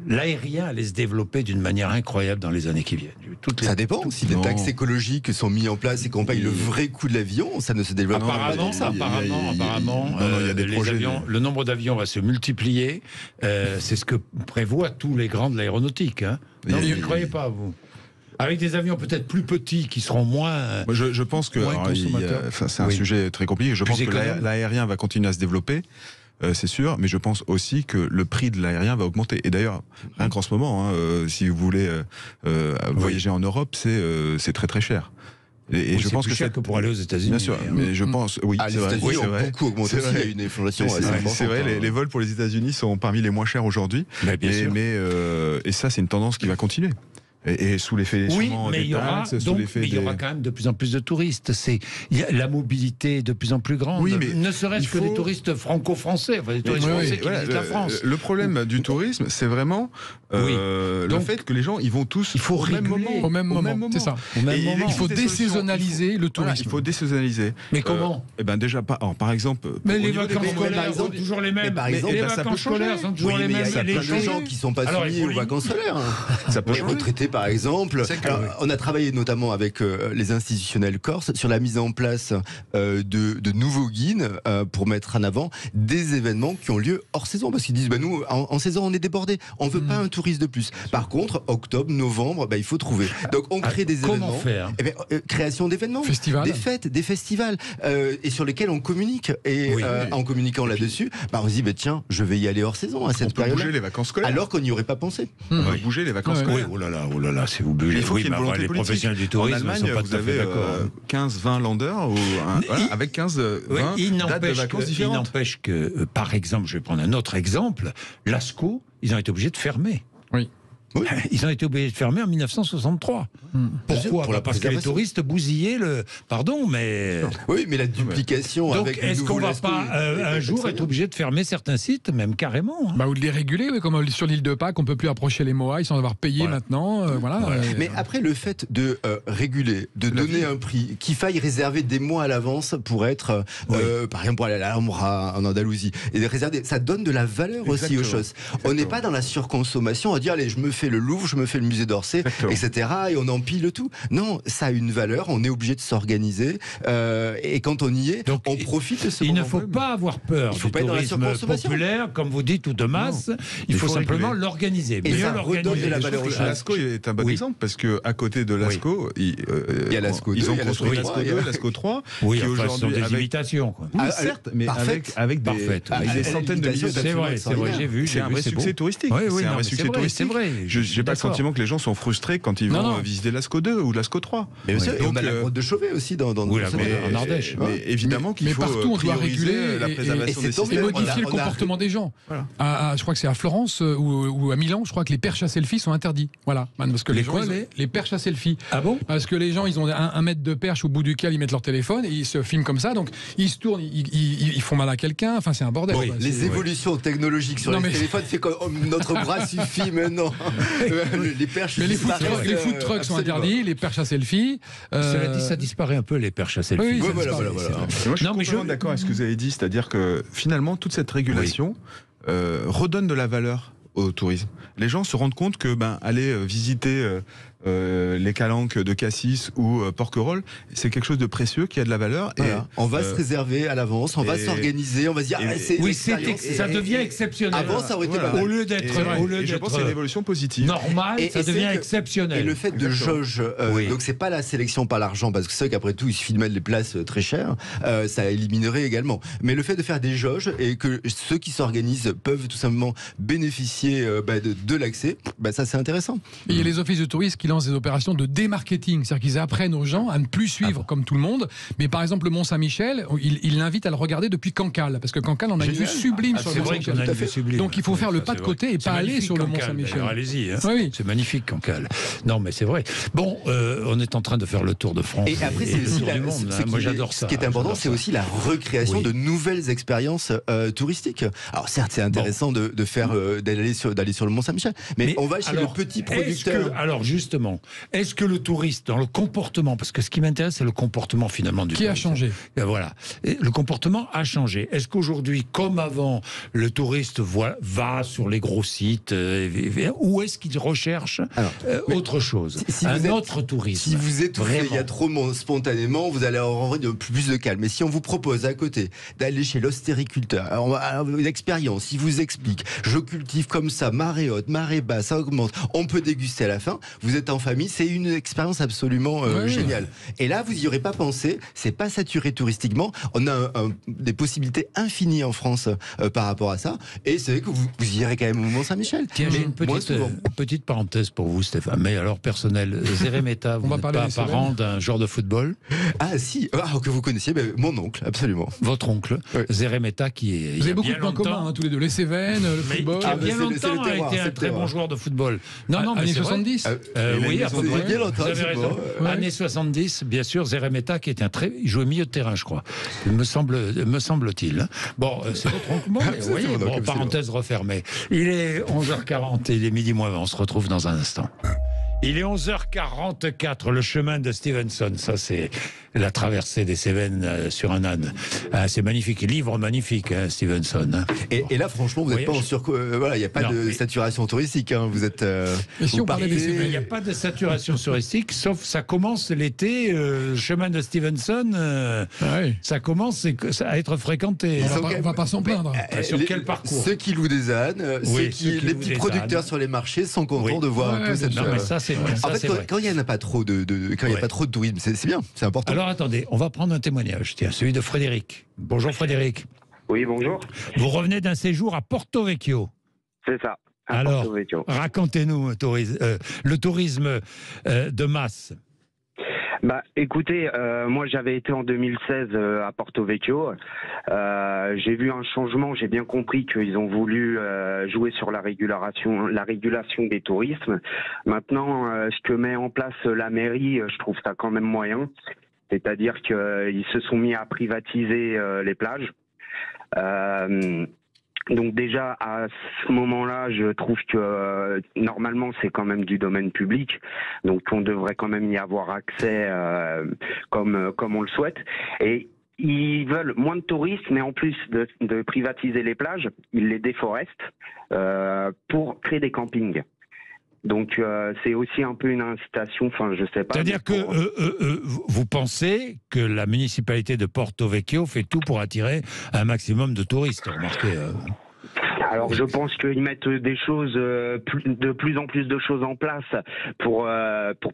l'aérien allait se développer d'une manière incroyable dans les années qui viennent. Ça dépend. Si des taxes écologiques sont mises en place et qu'on paye le vrai coût de l'avion, ça ne se développe pas. Apparemment, le nombre d'avions va se multiplier. C'est ce que prévoient tous les grands de l'aéronautique. Non, vous ne croyez pas, vous? Avec des avions peut-être plus petits qui seront moins. Je pense que c'est un sujet très compliqué. Je pense que l'aérien va continuer à se développer. C'est sûr, mais je pense aussi que le prix de l'aérien va augmenter. Et d'ailleurs, rien qu'en ce moment, si vous voulez voyager en Europe, c'est très très cher. Et je pense que c'est que pour aller aux États-Unis. Bien sûr, mais je pense, les États-Unis ont beaucoup augmenté. Il y a une inflation assez importante. C'est vrai, les vols pour les États-Unis sont parmi les moins chers aujourd'hui. Et ça, c'est une tendance qui va continuer. Et sous l'effet des taxes, il y aura quand même de plus en plus de touristes. La mobilité est de plus en plus grande. Oui, mais ne serait-ce que les touristes franco-français, les touristes français qui visitent la France. Le problème du tourisme, c'est vraiment le fait que les gens, ils vont tous au même moment. C'est ça. Il faut désaisonnaliser le tourisme. Il faut désaisonnaliser. Mais comment déjà pas. Par exemple. Mais les vacances scolaires sont toujours les mêmes. Les vacances scolaires sont toujours les mêmes. Il y a plein de gens qui sont pas soumis aux vacances scolaires. Ça peut changer. Par exemple, on a travaillé notamment avec les institutionnels corses sur la mise en place de nouveaux guides pour mettre en avant des événements qui ont lieu hors saison, parce qu'ils disent nous en saison on est débordés, on veut pas un touriste de plus. Par contre, octobre, novembre, il faut trouver. Donc on crée des événements. Comment faire création d'événements, des fêtes, des festivals, et sur lesquels on communique. Et en communiquant là-dessus, on se dit tiens, je vais y aller hors saison à cette période. On peut bouger les vacances scolaires. Alors qu'on n'y aurait pas pensé. On va bouger les vacances scolaires. Oh là là, si vous bougez. Il faut qu'il y ait une volonté les politique. Professionnels du tourisme, en Allemagne, vous avez 15-20 landers avec 15-20 dates de vacances différentes. Il n'empêche que, par exemple, je vais prendre un autre exemple, Lascaux, ils ont été obligés de fermer. Oui. Ils ont été obligés de fermer en 1963. Pourquoi Parce que les touristes bousillaient le... Pardon, mais... Oui, mais la duplication donc, avec est-ce qu'on va pas un jour être obligé de fermer certains sites, même carrément Ou de les réguler, comme sur l'île de Pâques, on ne peut plus approcher les Moai sans avoir payé maintenant. Mais après, le fait de réguler, de donner un prix, qu'il faille réserver des mois à l'avance pour être, par exemple, pour aller à l'Alhambra en Andalousie, et de réserver, ça donne de la valeur aussi aux choses. On n'est pas dans la surconsommation, à dire, allez, je me fais le Louvre, je me fais le musée d'Orsay, etc. Et on empile le tout. Non, ça a une valeur, on est obligé de s'organiser. Et quand on y est, donc, on profite de ce moment. Il ne faut pas avoir peur du tourisme populaire, comme vous dites, ou de masse. Il faut simplement l'organiser. Et ça redonne de la valeur aux choses. Lascaux est un bon exemple, parce qu'à côté de Lascaux, il y a Lascaux 2, ils ont construit Lascaux 2, Lascaux 3, qui aujourd'hui des imitations. Certes, mais avec des centaines de milliers d'habitants. C'est vrai, j'ai vu. C'est un vrai succès touristique. C'est un vrai succès touristique. C'est vrai. J'ai pas le sentiment que les gens sont frustrés quand ils vont visiter Lascaux 2 ou Lascaux 3. Mais aussi, on a la grotte de Chauvet aussi dans en Ardèche. Mais évidemment qu'il faut partout on doit réguler la préservation des systèmes. Et modifier le comportement des gens. Je crois que c'est à Florence ou à Milan, je crois que les perches à selfie sont interdits. Voilà. Parce que les perches à selfie. Ah bon? Parce que les gens, ils ont un mètre de perche au bout duquel ils mettent leur téléphone et ils se filment comme ça. Donc ils se tournent, ils font mal à quelqu'un. Enfin, c'est un bordel. Les évolutions technologiques sur les téléphones fait que notre bras suffit maintenant. Les perches. Mais les food trucks sont interdits, les perches à selfie. Cela dit, ça disparaît un peu, les perches à selfie. Voilà. Moi, je suis complètement d'accord avec ce que vous avez dit, c'est-à-dire que finalement, toute cette régulation redonne de la valeur au tourisme. Les gens se rendent compte que aller visiter les calanques de Cassis ou Porquerolles, c'est quelque chose de précieux qui a de la valeur. Voilà. Et on va se réserver à l'avance, on va s'organiser, on va se dire ça devient exceptionnel. Avant, ça aurait été au lieu d'être je pense que c'est une évolution positive. Normal, ça devient exceptionnel. Et le fait de jauge, donc c'est pas la sélection par l'argent, parce que c'est vrai qu'après tout, il suffit de mettre les places très chères, ça éliminerait également. Mais le fait de faire des jauges et que ceux qui s'organisent peuvent tout simplement bénéficier de l'accès, ça c'est intéressant. Et il y a les offices de tourisme qui lancent des opérations de démarketing, c'est-à-dire qu'ils apprennent aux gens à ne plus suivre comme tout le monde. Mais par exemple, le Mont-Saint-Michel, ils l'invitent à le regarder depuis Cancale, parce que Cancale, on a une vue sublime sur le Mont-Saint-Michel. Donc il faut faire le pas de côté et pas aller sur le Mont-Saint-Michel. Allez-y, c'est magnifique Cancale. Non, mais c'est vrai. Bon, on est en train de faire le tour de France. Et après, c'est aussi moi j'adore ça. Ce qui est important, c'est aussi la recréation de nouvelles expériences touristiques. Alors certes, c'est intéressant d'aller sur le Mont-Saint-Michel, mais on va chez le petit producteur. Alors justement, est-ce que le touriste, dans le comportement, parce que ce qui m'intéresse, c'est le comportement finalement du touriste. Qui a changé ? Et voilà. Et le comportement a changé. Est-ce qu'aujourd'hui, comme avant, le touriste va sur les gros sites, ou est-ce qu'il recherche autre chose, un autre tourisme? Si vous étouffez, il y a trop spontanément, vous allez avoir plus de calme. Mais si on vous propose à côté d'aller chez l'ostériculteur, une expérience, il vous explique, je cultive comme ça, marée haute, marée basse, ça augmente, on peut déguster à la fin, vous êtes en famille, c'est une expérience absolument géniale. Et là, vous n'y aurez pas pensé, c'est pas saturé touristiquement. On a des possibilités infinies en France par rapport à ça. Et c'est vrai que vous y irez quand même au Mont-Saint-Michel. Tiens, j'ai une petite parenthèse pour vous, Stéphane, mais alors personnel. Zeremeta, vous n'êtes pas parent d'un joueur de football? Ah si, que vous connaissiez, mon oncle, absolument. Votre oncle, Zeremeta, qui est... Vous avez beaucoup de points communs, tous les deux, les Cévennes, le football. Qui a bien longtemps été un très bon joueur de football. Non, mais années 70. Oui, à peu près. Bien longtemps, vous avez raison. Années 70, bien sûr, Zeremeta, qui était il jouait milieu de terrain, je crois. Me semble-t-il. Bon, c'est votre oncle. Bon, parenthèse refermée. Il est 11h40 et il est midi moins 20. On se retrouve dans un instant. Il est 11h44, le chemin de Stevenson. Ça, c'est la traversée des Cévennes sur un âne. C'est magnifique. Livre magnifique, hein, Stevenson. Hein. Et là, franchement, vous n'êtes pas en il n'y a pas de saturation touristique. Hein. Vous êtes. Si on parlait des Cévennes, il n'y a pas de saturation touristique, sauf ça commence l'été. Le chemin de Stevenson, ça commence à être fréquenté. On ne va pas s'en plaindre. Sur quel parcours? Ceux qui louent des ânes, les petits producteurs sur les marchés sont contents de voir un peu cette. Non, mais ça, c'est vrai. En fait, quand il n'y a pas trop de tourisme, c'est bien, c'est important. Alors attendez, on va prendre un témoignage, tiens, celui de Frédéric. Bonjour Frédéric. Oui, bonjour. Vous revenez d'un séjour à Porto Vecchio. C'est ça. Alors, racontez-nous le tourisme de masse. Écoutez, moi j'avais été en 2016 à Porto Vecchio. J'ai vu un changement. J'ai bien compris qu'ils ont voulu jouer sur la régulation des tourismes. Maintenant, ce que met en place la mairie, je trouve ça quand même moyen. C'est-à-dire qu'ils se sont mis à privatiser les plages. Donc déjà, à ce moment-là, je trouve que normalement, c'est quand même du domaine public. Donc on devrait quand même y avoir accès comme on le souhaite. Et ils veulent moins de touristes, mais en plus de privatiser les plages, ils les déforestent pour créer des campings. Donc c'est aussi un peu une incitation, je sais pas. C'est-à-dire que vous pensez que la municipalité de Porto Vecchio fait tout pour attirer un maximum de touristes, remarquez. Alors je pense qu'ils mettent des choses, de plus en plus de choses en place pour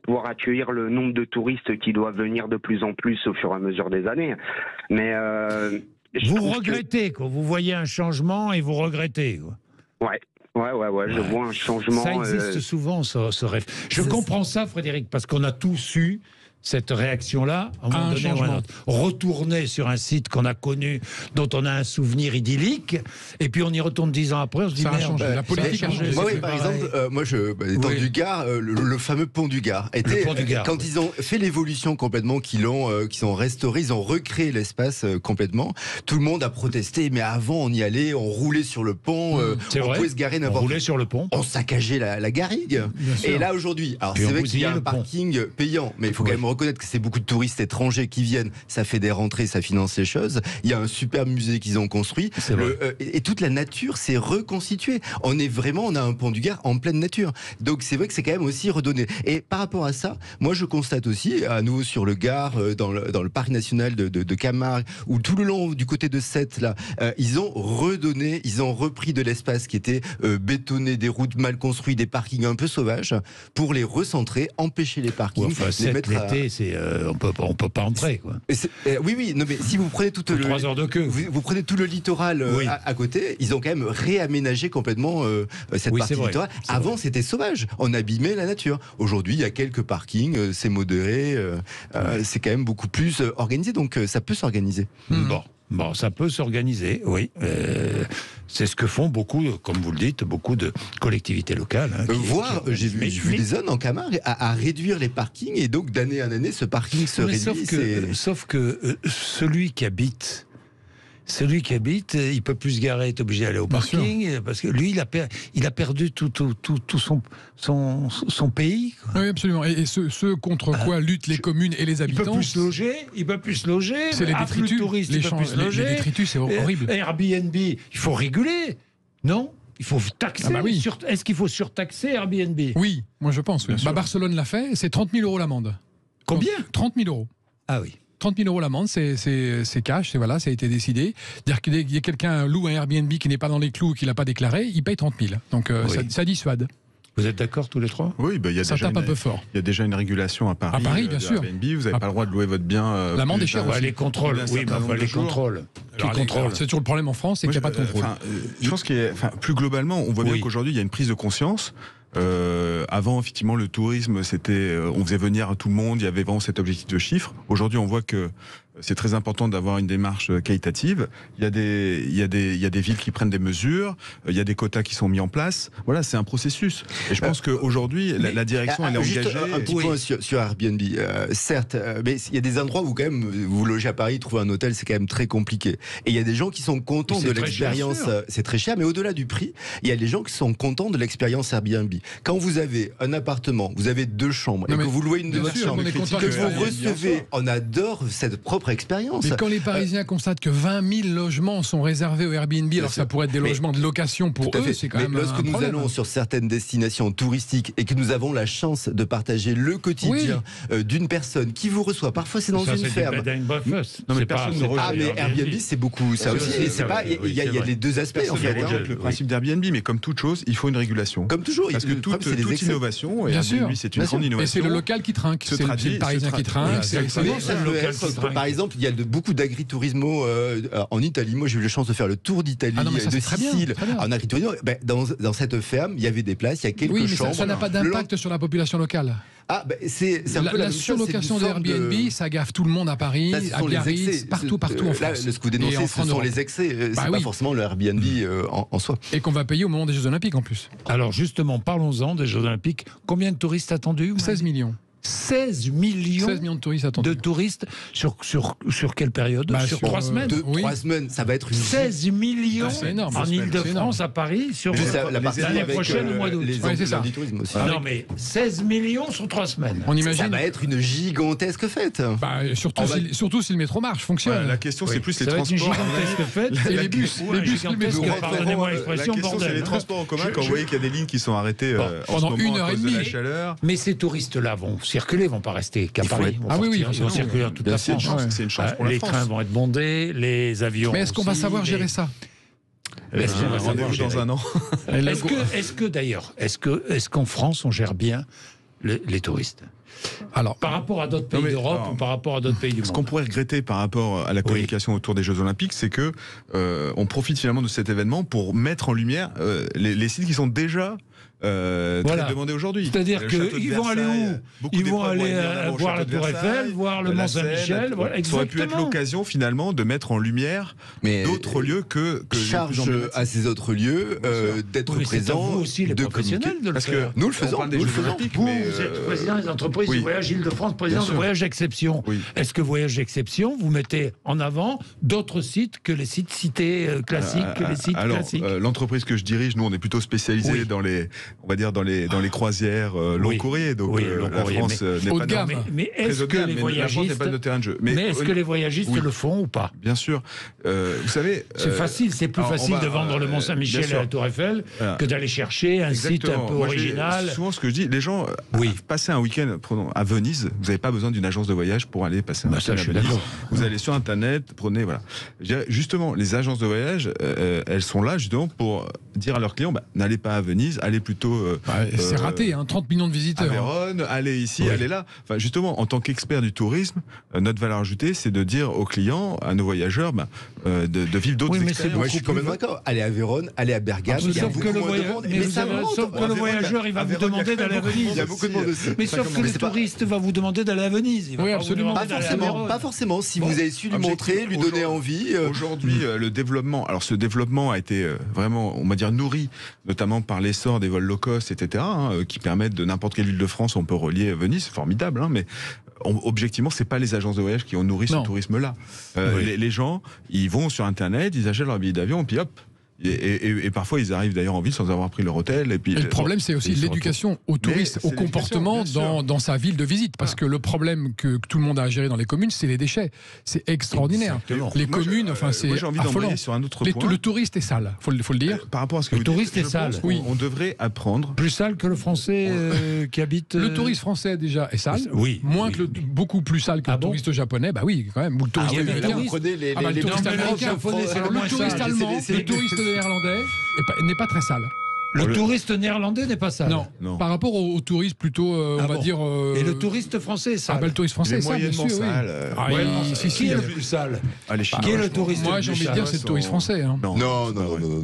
pouvoir accueillir le nombre de touristes qui doivent venir de plus en plus au fur et à mesure des années. Mais vous regrettez, quoi. Vous voyez un changement et vous regrettez, quoi. Ouais, je vois un changement. Ça existe souvent, ce rêve. Je comprends ça, Frédéric, parce qu'on a tous eu cette réaction-là, à un moment donné ou à un autre. Retourner sur un site qu'on a connu, dont on a un souvenir idyllique, et puis on y retourne 10 ans après, on se dit merde. La politique a changé. Par exemple, dans du Gard, le fameux pont du Gard. Quand ils ont fait l'évolution complètement, qu'ils ont restauré, ils ont recréé l'espace complètement. Tout le monde a protesté, mais avant on y allait, on roulait sur le pont, on pouvait se garer n'importe où. On roulait sur le pont. On saccageait la garrigue. Et là aujourd'hui, alors c'est vrai qu'il y a un parking payant, mais il faut quand même reconnaître que c'est beaucoup de touristes étrangers qui viennent, ça fait des rentrées, ça finance les choses. Il y a un super musée qu'ils ont construit et toute la nature s'est reconstituée. On a un pont du Gard en pleine nature. Donc c'est vrai que c'est quand même aussi redonné. Et par rapport à ça, moi je constate aussi, à nouveau sur le Gard, dans le parc national de Camargue, ou tout le long du côté de Sète, là, ils ont repris de l'espace qui était bétonné, des routes mal construites, des parkings un peu sauvages, pour les recentrer, empêcher les parkings, les mettre on peut pas entrer, quoi. Oui, non, mais si vous prenez 3 heures de queue. Vous prenez tout le littoral à côté, ils ont quand même réaménagé complètement cette partie du littoral. Avant, c'était sauvage, on abîmait la nature. Aujourd'hui, il y a quelques parkings, c'est modéré, c'est quand même beaucoup plus organisé, donc ça peut s'organiser. Bon, ça peut s'organiser, oui. C'est ce que font beaucoup, comme vous le dites, beaucoup de collectivités locales. J'ai vu des zones en Camargue à réduire les parkings, et donc d'année en année, ce parking se réduit. Sauf que celui qui habite, il peut plus se garer, est obligé d'aller au parking, parce que lui, il a perdu tout son pays, quoi. Oui, absolument. Et ce contre quoi luttent les communes et les habitants. Il peut plus se loger. C'est les détritus. Touristes, il peut plus se loger. Les détritus, c'est horrible. Airbnb, il faut réguler, non? Il faut taxer. Est-ce qu'il faut surtaxer Airbnb? Oui, moi je pense. Barcelone l'a fait, c'est 30 000 € l'amende. Combien? 30 000 €. Ah oui. 30 000 € l'amende, c'est cash, ça a été décidé. Dire qu'il y a quelqu'un loue un Airbnb qui n'est pas dans les clous, qui l'a pas déclaré, il paye 30 000. Donc ça dissuade. Vous êtes d'accord tous les trois? Oui, il y a ça tape un peu fort. Il y a déjà une régulation à Paris. À Paris, bien sûr. Airbnb, vous n'avez pas le droit de louer votre bien. L'amende est chère. Les contrôles. Oui, mais les contrôles. Qui contrôle? C'est toujours le problème en France, c'est qu'il n'y a pas de contrôle. Je pense plus globalement, on voit bien qu'aujourd'hui, il y a une prise de conscience. Avant, effectivement, le tourisme, c'était, on faisait venir tout le monde, il y avait vraiment cet objectif de chiffre. Aujourd'hui, on voit que c'est très important d'avoir une démarche qualitative. Il y a des villes qui prennent des mesures, il y a des quotas qui sont mis en place. Voilà, c'est un processus. Et je pense qu'aujourd'hui, la direction, elle est engagée. Juste un petit point sur Airbnb. Certes, mais il y a des endroits où quand même, vous logez à Paris, trouver un hôtel, c'est quand même très compliqué. Et il y a des gens qui sont contents de l'expérience. C'est très cher, mais au-delà du prix, il y a des gens qui sont contents de l'expérience Airbnb. Quand vous avez un appartement, vous avez 2 chambres, et que vous louez une deuxième chambre, que vous recevez, on adore cette propre expérience. Mais quand les Parisiens constatent que 20 000 logements sont réservés au Airbnb, alors que ça pourrait être des logements de location pour eux, c'est quand même un lorsque nous problème. allons sur certaines destinations touristiques et que nous avons la chance de partager le quotidien d'une personne qui vous reçoit, parfois c'est dans une ferme. Non, mais personne ne rejoint. Mais Airbnb, c'est beaucoup ça aussi. Il y a les deux aspects en fait. Le principe d'Airbnb, mais comme toute chose, il faut une régulation. Comme toujours, parce que toute innovation, et Airbnb, c'est une grande innovation. Et c'est le local qui trinque, c'est le Parisien qui trinque. Par exemple, il y a beaucoup d'agritourismo en Italie. Moi, j'ai eu la chance de faire le tour d'Italie, de Sicile, en agritourismo. Dans cette ferme, il y a des places, il y a quelques chambres. Mais ça n'a pas d'impact sur la population locale. C'est un peu la surlocation d'Airbnb, ça gaffe tout le monde à Paris, à Biarritz, partout en France. Là, ce que vous dénoncez, ce sont les excès. C'est pas forcément le Airbnb en soi. Et qu'on va payer au moment des Jeux Olympiques en plus. Alors justement, parlons-en des Jeux Olympiques. Combien de touristes attendus? 16 millions. 16 millions de touristes attendus. De touristes sur quelle période? Sur 3 semaines? 3 semaines, ça va être 16 millions en Ile-de-France, à Paris, sur l'année prochaine au mois d'août. C'est ça. Non mais 16 millions sur 3 semaines. On imagine. Ça va être une gigantesque fête. Surtout si le métro marche, fonctionne. La question, c'est plus les transports. transports. Ça va être une gigantesque fête. Et les bus, le métro. Pardonnez-moi l'expression, la question, c'est les transports en commun quand vous voyez qu'il y a des lignes qui sont arrêtées pendant 1h30 de la chaleur. Mais ces touristes-là vont circuler, vont pas rester qu'à Paris. Ils vont circuler dans toute la France. C'est une chance pour la Les France. trains vont être bondés, les avions. Mais est-ce qu'on va savoir gérer ça? Rendez-vous dans un an. Est-ce qu'en France on gère bien les touristes? Alors, par rapport à d'autres pays d'Europe ou par rapport à d'autres pays du monde? Ce qu'on pourrait regretter par rapport à la communication autour des Jeux Olympiques, c'est que on profite finalement de cet événement pour mettre en lumière les sites qui sont déjà très demandés aujourd'hui. C'est-à-dire qu'ils vont aller où? Ils vont aller voir la Tour Eiffel, voir le Mont-Saint-Michel. Ça aurait pu être l'occasion finalement de mettre en lumière d'autres lieux que charge à ces autres lieux d'être présents. Vous aussi les professionnels de le faire. Nous le faisons. Vous êtes président des entreprises du Voyage Île-de-France, président de Voyage Exception. Est-ce que Voyage Exception, vous mettez en avant d'autres sites que les sites cités classiques, classiques? L'entreprise que je dirige, nous, on est plutôt spécialisé dans les croisières long courrier. Donc la France n'est pas de gamme. Mais est-ce que les voyagistes, pas de terrain de jeu. Mais est-ce que les voyagistes le font ou pas? Bien sûr. Vous savez, c'est facile, c'est plus facile de vendre le Mont-Saint-Michel et la Tour Eiffel que d'aller chercher un site un peu original. Souvent, ce que je dis, les gens passer un week-end à Venise, vous n'avez pas besoin d'une agence de voyage pour aller passer un week-end à Venise. Vous allez sur Internet, prenez, voilà. Justement, les agences de voyage, elles sont là justement pour dire à leurs clients, n'allez pas à Venise, allez plutôt... c'est raté, 30 millions de visiteurs. À Vérone, allez ici, allez là. Enfin, justement, en tant qu'expert du tourisme, notre valeur ajoutée, c'est de dire aux clients, à nos voyageurs, de vivre d'autres expériences. Moi, je suis quand même d'accord. Allez à Vérone, allez à Bergame. Sauf que le voyageur, il va vous demander d'aller à Venise. Il y a beaucoup de monde aussi. Mais sauf que le touriste va vous demander d'aller à Venise. Oui, absolument. Pas forcément. Si vous avez su lui montrer, lui donner envie. Aujourd'hui, le développement, alors ce développement a été vraiment, on va dire, nourri, notamment par l'essor des vols low cost, etc., qui permettent de n'importe quelle ville de France, on peut relier Venise, c'est formidable, mais objectivement, c'est pas les agences de voyage qui ont nourri ce tourisme-là. Les gens, ils vont sur Internet, ils achètent leur billet d'avion, puis hop. Et parfois, ils arrivent d'ailleurs en ville sans avoir pris leur hôtel. Et le problème, c'est aussi l'éducation aux touristes, au comportement dans sa ville de visite. Parce que le problème que tout le monde a à gérer dans les communes, c'est les déchets. C'est extraordinaire. Exactement. Les communes, c'est j'ai envie d'embrayer sur un autre point. Le touriste est sale, faut le dire. Par rapport à ce que le touriste est sale. Oui. On devrait apprendre. Plus sale que le français qui habite. Le touriste français déjà est sale. Beaucoup plus sale que le touriste japonais. Bah oui, quand même. Ou le touriste américain. Vous prenez les le touriste américain. Le touriste allemand, le touriste néerlandais n'est pas très sale. Le touriste néerlandais n'est pas sale. Non. Par rapport au tourisme plutôt, on va dire. Et le touriste français est sale. Le touriste français est sale, bien sûr. Qui est le plus sale? Qui est le touriste? Moi, j'ai envie de dire, c'est le touriste français. Non.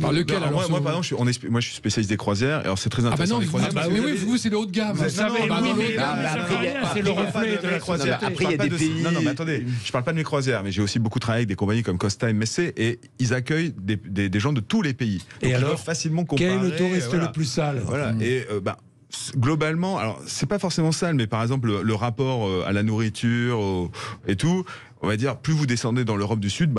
Par lequel alors? Moi, par exemple, moi, je suis spécialiste des croisières. Alors, c'est très intéressant. Ah bah non, vous, c'est le haut de gamme. C'est le reflet de la croisière. Après, il y a des pays. Non, mais attendez, je parle pas de mes croisières, mais j'ai aussi beaucoup travaillé avec des compagnies comme Costa et Messé, et ils accueillent des gens de tous les pays. Et donc, alors, facilement comparer. quel est le touriste le plus sale? Voilà. Et globalement, alors c'est pas forcément sale, mais par exemple le rapport à la nourriture et tout. On va dire, plus vous descendez dans l'Europe du Sud,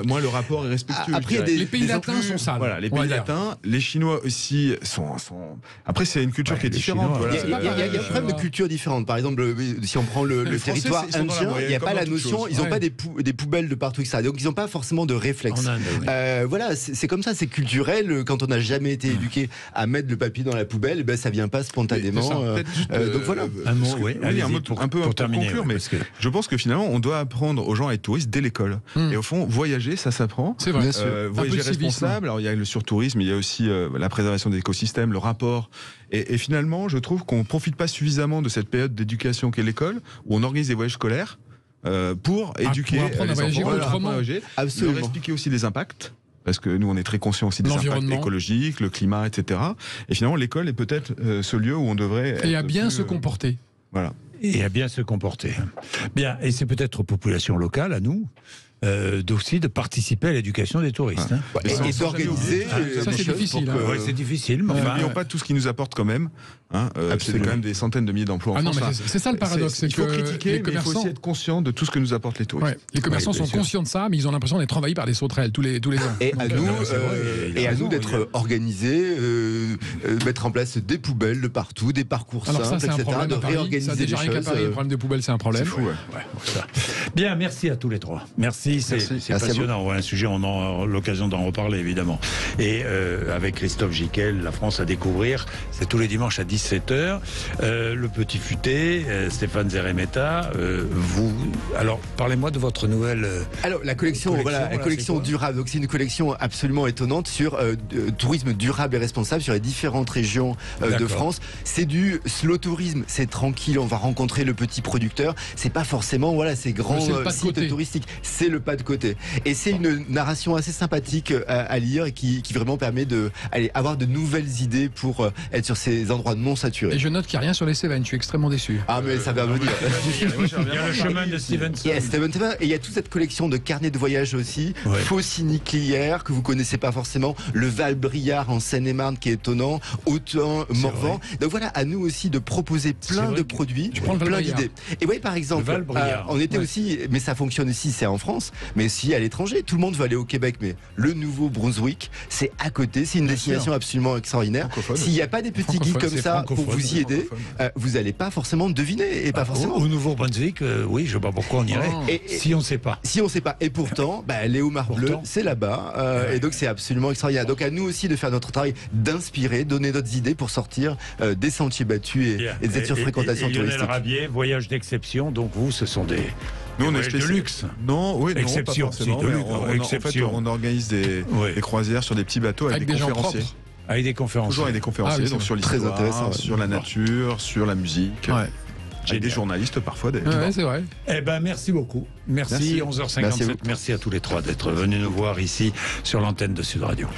moins le rapport est respectueux. Après, les pays latins sont sales. Voilà, les pays latins, les Chinois aussi sont. Après, c'est une culture qui est différente. Il y a un problème de culture différente. Par exemple, si on prend le territoire indien, il n'y a pas la notion, ils n'ont pas des poubelles de partout, etc. Donc, ils n'ont pas forcément de réflexe. Voilà, c'est comme ça, c'est culturel. Quand on n'a jamais été éduqué à mettre le papier dans la poubelle, ça ne vient pas spontanément. Donc voilà. Un mot, un peu pour conclure, mais je pense que finalement, on doit apprendre aux gens à être touristes dès l'école. Et au fond, voyager, ça s'apprend. C'est vrai. Voyager responsable. Alors il y a le surtourisme, il y a aussi la préservation des écosystèmes, le rapport. Et finalement, je trouve qu'on ne profite pas suffisamment de cette période d'éducation qu'est l'école, où on organise des voyages scolaires pour éduquer pour apprendre à voyager autrement. Leur expliquer aussi les impacts. Parce que nous, on est très conscients aussi des impacts écologiques, le climat, etc. Et finalement, l'école est peut-être ce lieu où on devrait... Et à bien se comporter. Voilà. Et à bien se comporter. Bien, et c'est peut-être aux populations locales, à nous, aussi de participer à l'éducation des touristes. Et d'organiser. Ça, c'est difficile. Oui, c'est difficile. Mais n'oublions pas tout ce qui nous apporte quand même. C'est quand même des centaines de milliers d'emplois en France. C'est ça le paradoxe. Il faut critiquer, mais il faut aussi être conscient de tout ce que nous apportent les touristes. Les commerçants sont conscients de ça, mais ils ont l'impression d'être envahis par des sauterelles tous les ans. Et à nous d'être organisés, mettre en place des poubelles de partout, des parcours simples, etc. De réorganiser les choses. Le problème des poubelles, c'est un problème. C'est fou, Bien, merci à tous les trois. Merci, c'est passionnant. Un sujet, on aura l'occasion d'en reparler, évidemment. Et avec Christophe Gicquel, La France à découvrir, c'est tous les dimanches à 17h. Le Petit Futé, Stéphane Zeremeta, alors, parlez-moi de votre nouvelle... Alors, la collection durable. Donc, c'est une collection absolument étonnante sur tourisme durable et responsable sur les différentes régions de France. C'est du slow tourisme, c'est tranquille, on va rencontrer le petit producteur. C'est pas forcément, ces grands sites touristiques. C'est le pas de côté. Et c'est une narration assez sympathique à lire et qui vraiment permet avoir de nouvelles idées pour être sur ces endroits non saturés. Et je note qu'il n'y a rien sur les Cévennes, je suis extrêmement déçu. Ah, mais ça va venir. Il y a le chemin de Stevenson. Et il y a toute cette collection de carnets de voyage aussi. Faucigny-Clière, que vous connaissez pas forcément. Le Val-Briard en Seine-et-Marne, qui est étonnant. Autun-Morvan. Donc voilà, à nous aussi de proposer plein de produits, plein d'idées. Et oui, par exemple, on était aussi, mais ça fonctionne aussi, c'est en France, mais aussi à l'étranger. Tout le monde veut aller au Québec, mais le Nouveau-Brunswick, c'est à côté, c'est une destination absolument extraordinaire. S'il n'y a pas des petits guides comme ça pour vous y aider, vous n'allez pas forcément deviner. Et pas forcément. Au Nouveau-Brunswick, oui, je ne sais pas pourquoi on irait. Si on ne sait pas. Si on ne sait pas. Et pourtant, Léo Marbleu, c'est là-bas. Et donc, c'est absolument extraordinaire. Donc, à nous aussi de faire notre travail, d'inspirer, donner d'autres idées pour sortir des sentiers battus et de cette surfréquentation touristique. Lionel Rabier, voyage d'exception. Donc, vous, ce sont des... Nous, on est de luxe. Non, exception. On organise des croisières sur des petits bateaux avec des conférenciers. Avec des conférenciers. Toujours avec des conférenciers, donc sur l'histoire, sur la nature, sur la musique. J'ai des journalistes parfois. C'est vrai. Merci beaucoup. Merci. 11h57. Merci à tous les trois d'être venus nous voir ici sur l'antenne de Sud Radio.